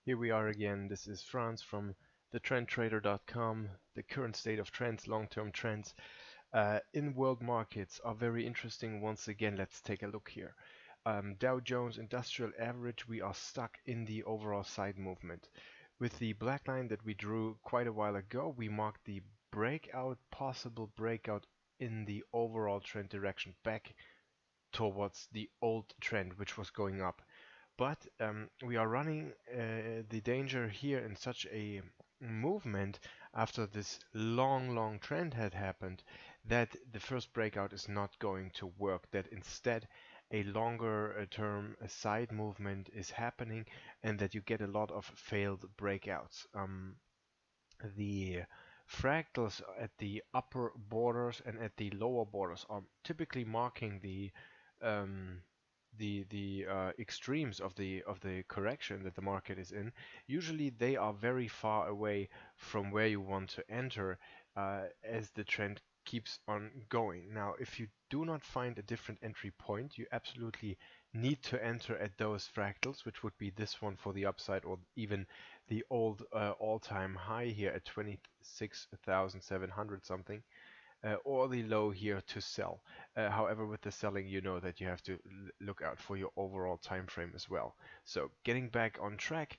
Here we are again. This is Franz from thetrendtrader.com. The current state of trends, long-term trends in world markets are very interesting. Once again, let's take a look here. Dow Jones Industrial Average, we are stuck in the overall side movement. With the black line that we drew quite a while ago, we marked the possible breakout in the overall trend direction back towards the old trend, which was going up. But we are running the danger here in such a movement after this long trend had happened that the first breakout is not going to work, that instead a longer term side movement is happening and that you get a lot of failed breakouts. The fractals at the upper borders and at the lower borders are typically marking um, the extremes of the correction that the market is in. Usually they are very far away from where you want to enter as the trend keeps on going. Now, if you do not find a different entry point, you absolutely need to enter at those fractals, which would be this one for the upside, or even the old all-time high here at 26,700 something, or the low here to sell. However, with the selling, you know that you have to look out for your overall time frame as well. So getting back on track,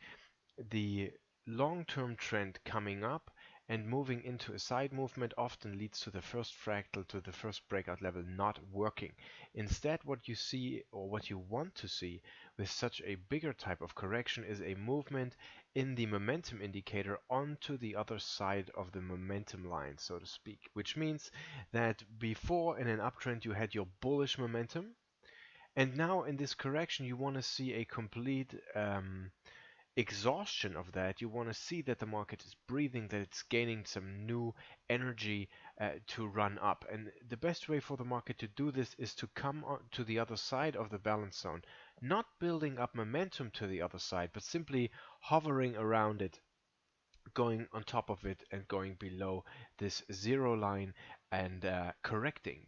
the long-term trend coming up and moving into a side movement often leads to the first fractal, to the first breakout level not working. Instead, what you see, or what you want to see with such a bigger type of correction, is a movement in the momentum indicator onto the other side of the momentum line, so to speak. Which means that before in an uptrend you had your bullish momentum, and now in this correction you want to see a complete exhaustion of that. You want to see that the market is breathing, that it's gaining some new energy to run up. And the best way for the market to do this is to come to the other side of the balance zone, not building up momentum to the other side, but simply hovering around it, going on top of it and going below this zero line and correcting,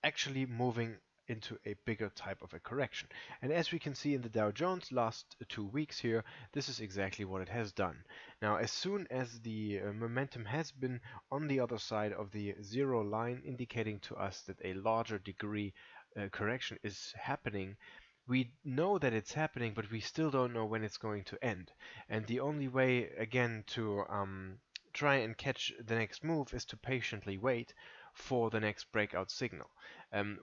actually moving into a bigger type of a correction. And as we can see in the Dow Jones last 2 weeks here, this is exactly what it has done. Now, as soon as the momentum has been on the other side of the zero line, indicating to us that a larger degree correction is happening, we know that it's happening, but we still don't know when it's going to end. And the only way, again, to try and catch the next move is to patiently wait for the next breakout signal.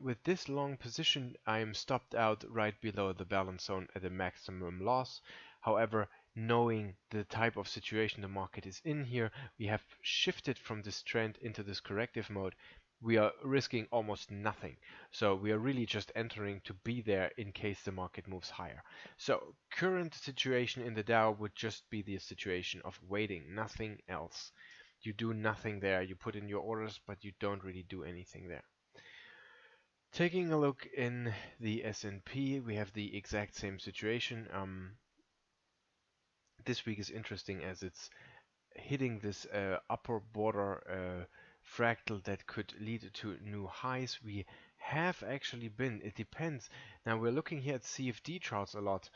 With this long position, I am stopped out right below the balance zone at a maximum loss. However, knowing the type of situation the market is in here, we have shifted from this trend into this corrective mode. We are risking almost nothing. So we are really just entering to be there in case the market moves higher. So current situation in the Dow would just be the situation of waiting, nothing else. You do nothing there. You put in your orders, but you don't really do anything there. Taking a look in the S&P, we have the exact same situation. This week is interesting as it's hitting this upper border fractal that could lead to new highs. We have actually been, it depends. Now we're looking here at CFD charts a lot.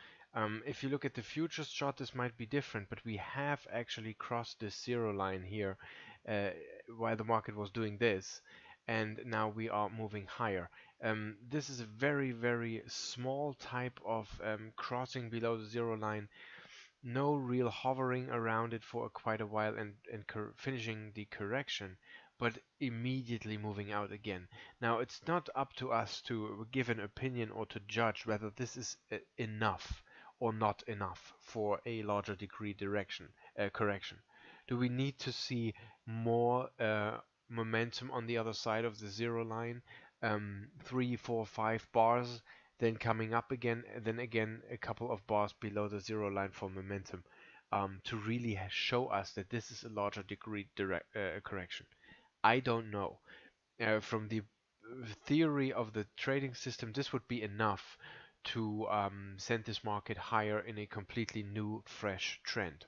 If you look at the futures chart, this might be different, but we have actually crossed this zero line here while the market was doing this, and now we are moving higher. This is a very small type of crossing below the zero line. No real hovering around it for quite a while and finishing the correction, but immediately moving out again. Now, it's not up to us to give an opinion or to judge whether this is enough or not enough for a larger degree correction. Do we need to see more momentum on the other side of the zero line, 3, 4, 5 bars, then coming up again, and then again a couple of bars below the zero line for momentum, to really show us that this is a larger degree correction? I don't know. From the theory of the trading system, this would be enough to send this market higher in a completely new, fresh trend.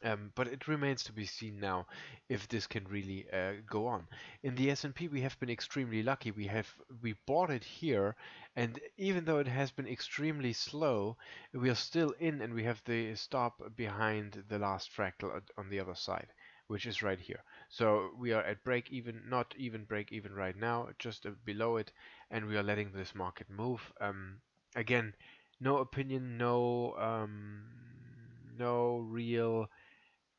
But it remains to be seen now if this can really go on. In the S&P, we have been extremely lucky. We bought it here, and even though it has been extremely slow, we are still in, and we have the stop behind the last fractal on the other side, which is right here. So we are at break even, not even break even right now, just below it, and we are letting this market move. Again, no opinion, no real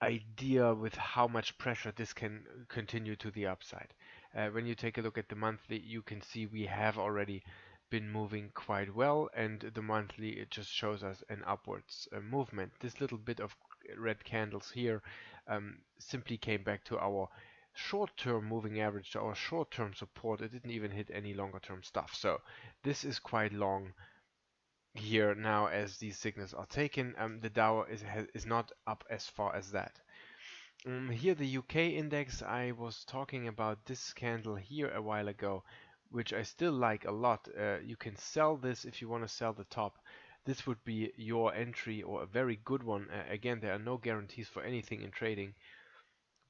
idea with how much pressure this can continue to the upside. When you take a look at the monthly, you can see we have already been moving quite well, and the monthly, it just shows us an upwards movement. This little bit of red candles here simply came back to our short-term moving average, to our short-term support. It didn't even hit any longer-term stuff. So this is quite long here now as these signals are taken. The Dow is not up as far as that. Here the UK index, I was talking about this candle here a while ago, which I still like a lot. You can sell this if you want to sell the top. This would be your entry, or a very good one. Again, there are no guarantees for anything in trading,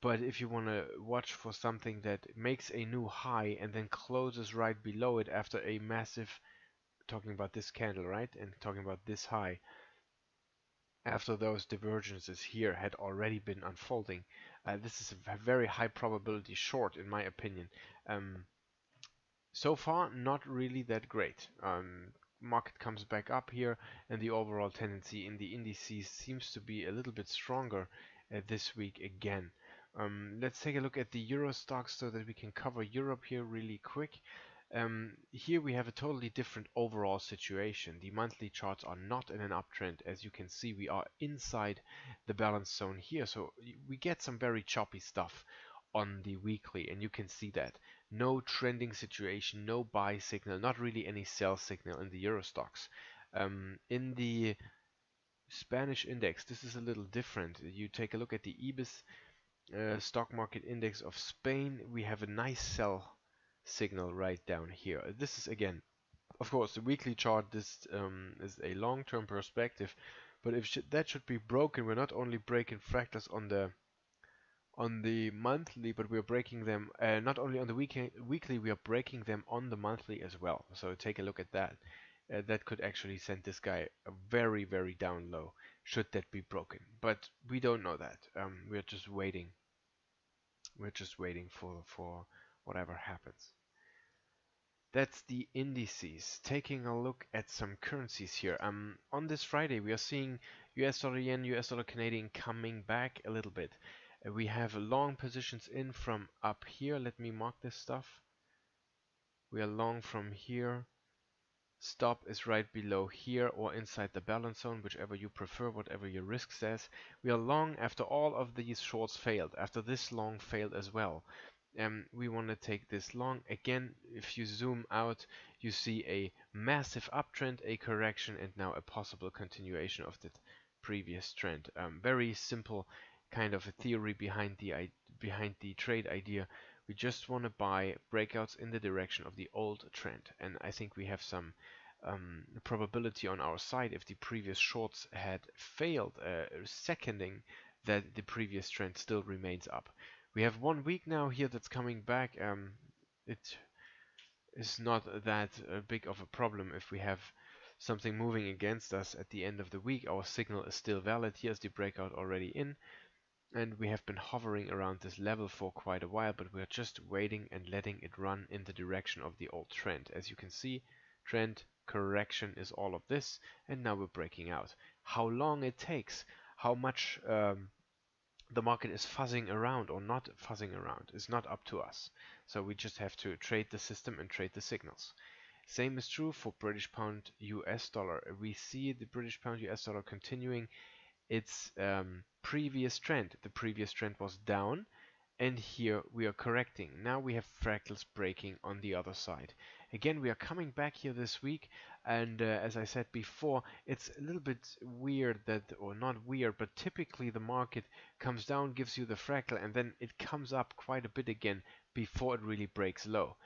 but if you want to watch for something that makes a new high and then closes right below it after a massive, talking about this candle, right, and talking about this high, after those divergences here had already been unfolding. This is a very high probability short, in my opinion. Um, so far, not really that great. Market comes back up here, and the overall tendency in the indices seems to be a little bit stronger this week again. Let's take a look at the Euro stocks so that we can cover Europe here really quick. Here we have a totally different overall situation. The monthly charts are not in an uptrend. As you can see, we are inside the balance zone here, so we get some very choppy stuff on the weekly, and you can see that. No trending situation, no buy signal, not really any sell signal in the Euro stocks. In the Spanish index, this is a little different. You take a look at the IBIS stock market index of Spain, we have a nice sell signal right down here. This is, again, of course, the weekly chart. This is a long-term perspective, but if that should be broken, we're not only breaking fractals on the monthly, but we're breaking them not only on the weekly, we are breaking them on the monthly as well. So take a look at that. That could actually send this guy very, very down low, should that be broken. But we don't know that. We're just waiting. We're just waiting for whatever happens. That's the indices. Taking a look at some currencies here. On this Friday, we are seeing US dollar yen, US dollar Canadian coming back a little bit. We have long positions in from up here. Let me mark this stuff. We are long from here. Stop is right below here or inside the balance zone, whichever you prefer, whatever your risk says. We are long after all of these shorts failed, after this long failed as well. We want to take this long. Again, if you zoom out, you see a massive uptrend, a correction, and now a possible continuation of the previous trend. Very simple kind of a theory behind the trade idea. We just want to buy breakouts in the direction of the old trend, and I think we have some probability on our side if the previous shorts had failed, seconding that the previous trend still remains up. We have 1 week now here that's coming back. It is not that big of a problem if we have something moving against us at the end of the week. Our signal is still valid. Here's the breakout already in. And we have been hovering around this level for quite a while, but we're just waiting and letting it run in the direction of the old trend. As you can see, trend correction is all of this, and now we're breaking out. How long it takes, how much the market is fuzzing around or not fuzzing around is not up to us. So we just have to trade the system and trade the signals. Same is true for British pound US dollar. We see the British pound US dollar continuing its previous trend. The previous trend was down, and here we are correcting. Now we have fractals breaking on the other side. Again, we are coming back here this week, and as I said before, it's a little bit weird that, or not weird, but typically the market comes down, gives you the fractal, and then it comes up quite a bit again before it really breaks low.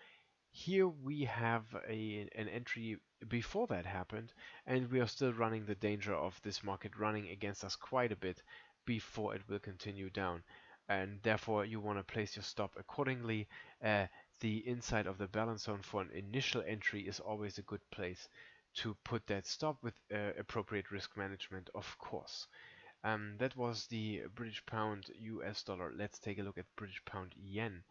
Here we have an entry before that happened, and we are still running the danger of this market running against us quite a bit before it will continue down. And therefore, you want to place your stop accordingly. Uh, the inside of the balance zone for an initial entry is always a good place to put that stop with appropriate risk management, of course. That was the British pound US dollar. Let's take a look at British pound yen.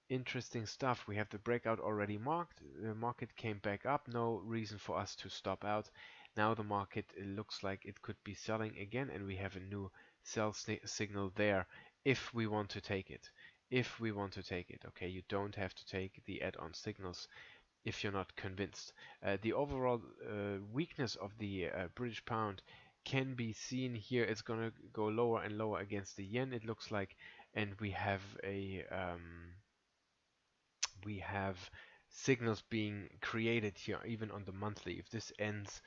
Interesting stuff. We have the breakout already marked. The market came back up. No reason for us to stop out. Now the market looks like it could be selling again, and we have a new sell signal there if we want to take it. If we want to take it, okay, you don't have to take the add-on signals if you're not convinced. The overall weakness of the British pound can be seen here. It's going to go lower and lower against the yen, it looks like, and we have signals being created here even on the monthly. If this ends,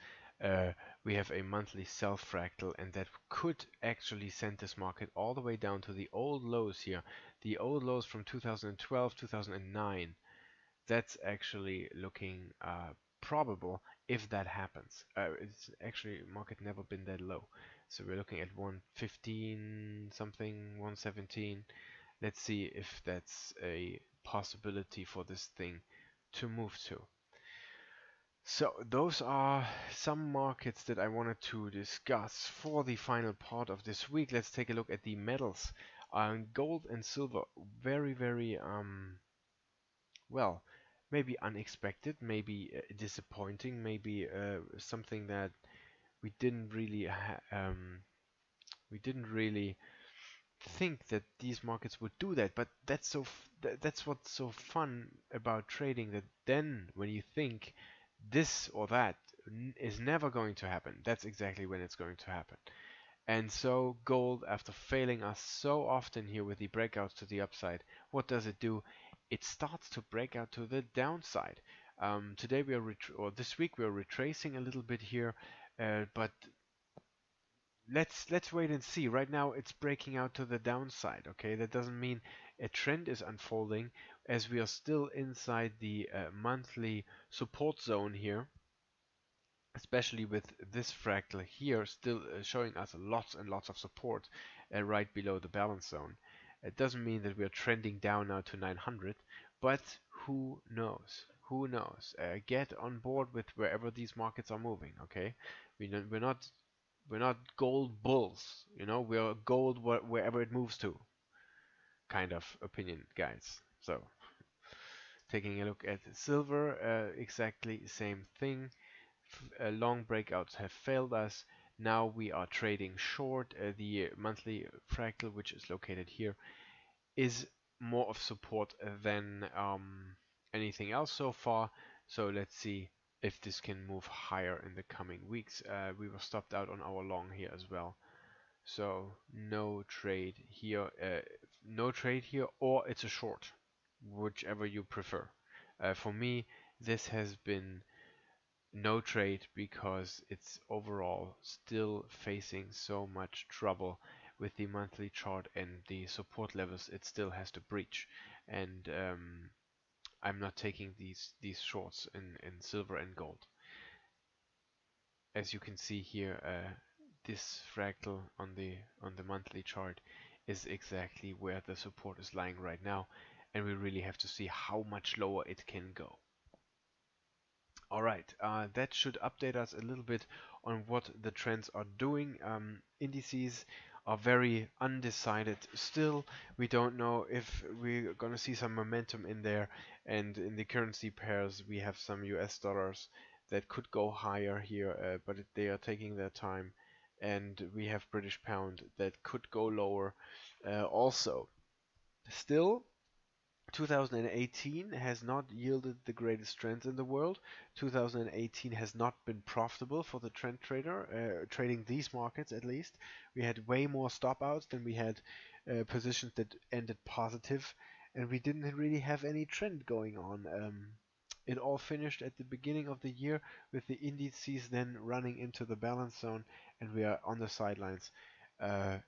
we have a monthly sell fractal, and that could actually send this market all the way down to the old lows here, the old lows from 2012, 2009. That's actually looking probable if that happens. It's actually market never been that low, so we're looking at 115 something, 117. Let's see if that's a possibility for this thing to move to. So those are some markets that I wanted to discuss for the final part of this week. Let's take a look at the metals. Gold and silver, very well, maybe unexpected, maybe disappointing, maybe something that we didn't really we didn't really think that these markets would do that. But that's what's so fun about trading, that then when you think this or that is never going to happen, that's exactly when it's going to happen. And so gold, after failing us so often here with the breakouts to the upside, what does it do? It starts to break out to the downside. Today we are or this week we are retracing a little bit here, but let's wait and see. Right now it's breaking out to the downside. Okay, that doesn't mean a trend is unfolding, as we are still inside the monthly support zone here, especially with this fractal here still showing us lots and lots of support right below the balance zone. It doesn't mean that we are trending down now to 900, but who knows? Who knows? Get on board with wherever these markets are moving. Okay, we're not gold bulls. You know, we are gold wherever it moves to. Kind of opinion, guys. So taking a look at silver, exactly same thing. Long breakouts have failed us. Now we are trading short. The monthly fractal, which is located here, is more of support than anything else so far. So let's see if this can move higher in the coming weeks. We were stopped out on our long here as well. So no trade here, or it's a short, whichever you prefer. For me, this has been no trade because it's overall still facing so much trouble with the monthly chart and the support levels it still has to breach. And I'm not taking these shorts in silver and gold. As you can see here, this fractal on the monthly chart is exactly where the support is lying right now, and we really have to see how much lower it can go. Alright, that should update us a little bit on what the trends are doing. Indices are very undecided still. We don't know if we're going to see some momentum in there, and in the currency pairs we have some US dollars that could go higher here, but they are taking their time, and we have British pound that could go lower also. Still, 2018 has not yielded the greatest trends in the world. 2018 has not been profitable for the trend trader, trading these markets at least. We had way more stop outs than we had positions that ended positive, and we didn't really have any trend going on. It all finished at the beginning of the year with the indices then running into the balance zone, and we are on the sidelines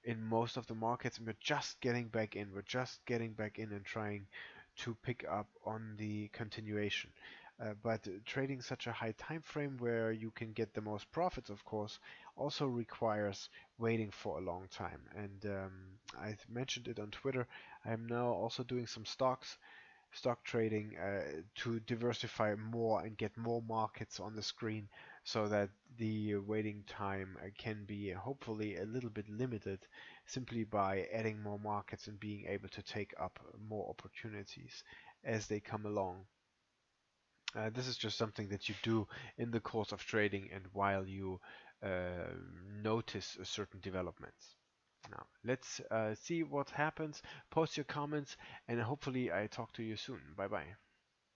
in most of the markets, and we're just getting back in. We're just getting back in and trying to pick up on the continuation. But trading such a high time frame where you can get the most profits, of course, also requires waiting for a long time. And I mentioned it on Twitter. I am now also doing some stock trading to diversify more and get more markets on the screen so that the waiting time can be hopefully a little bit limited simply by adding more markets and being able to take up more opportunities as they come along. This is just something that you do in the course of trading and while you uh, notice certain developments. Now, let's see what happens. Post your comments, and hopefully, I talk to you soon. Bye bye.